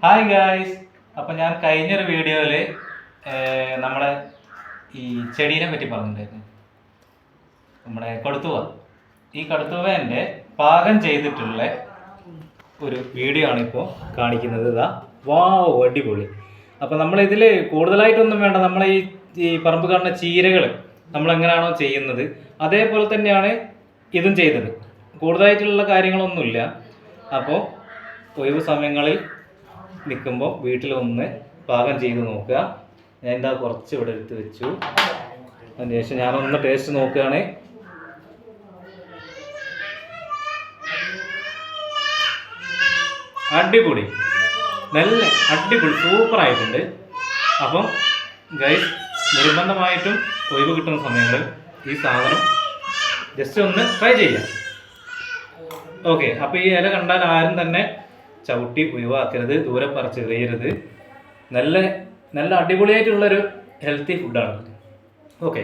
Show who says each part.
Speaker 1: Hi guys. അപ്പം ഞാൻ കഴിഞ്ഞൊരു വീഡിയോയിൽ നമ്മളെ ഈ ചെടീനെ പറ്റി പറഞ്ഞിട്ടുണ്ടായിരുന്നു. നമ്മുടെ കടുത്തുവ. ഈ കടുത്തുവേൻ്റെ പാകം ചെയ്തിട്ടുള്ള ഒരു വീഡിയോ ആണ് ഇപ്പോൾ കാണിക്കുന്നത്. ഇതാ വാവ്, അടിപൊളി. അപ്പം നമ്മളിതിൽ കൂടുതലായിട്ടൊന്നും വേണ്ട. നമ്മളെ ഈ പറമ്പ് കാണുന്ന ചീരകൾ നമ്മളെങ്ങനെയാണോ ചെയ്യുന്നത് അതേപോലെ തന്നെയാണ് ഇതും ചെയ്തത്. കൂടുതലായിട്ടുള്ള കാര്യങ്ങളൊന്നുമില്ല. അപ്പോൾ ഒഴിവ് സമയങ്ങളിൽ നിൽക്കുമ്പോൾ വീട്ടിലൊന്ന് പാകം ചെയ്ത് നോക്കുക. ഞാൻ എന്താ കുറച്ച് ഇവിടെ എടുത്ത് വെച്ചു. അതിന് ശേഷം ഞാനൊന്ന് ടേസ്റ്റ് നോക്കുകയാണ്. അടിപൊളി, നല്ല അടിപൊളി, സൂപ്പറായിട്ടുണ്ട്. അപ്പം ഗൈസ്, നിർബന്ധമായിട്ടും ഒഴിവ് കിട്ടുന്ന സമയങ്ങളിൽ ഈ സാധനം ജസ്റ്റ് ഒന്ന് ട്രൈ ചെയ്യാം. ഓക്കെ. അപ്പോൾ ഈ ഇല കണ്ടാൽ ആരും തന്നെ ചവിട്ടി ഒഴിവാക്കരുത്, ദൂരെ പറിച്ചെറിയരുത്. നല്ല നല്ല അടിപൊളിയായിട്ടുള്ളൊരു ഹെൽത്തി ഫുഡാണ്. ഓക്കെ.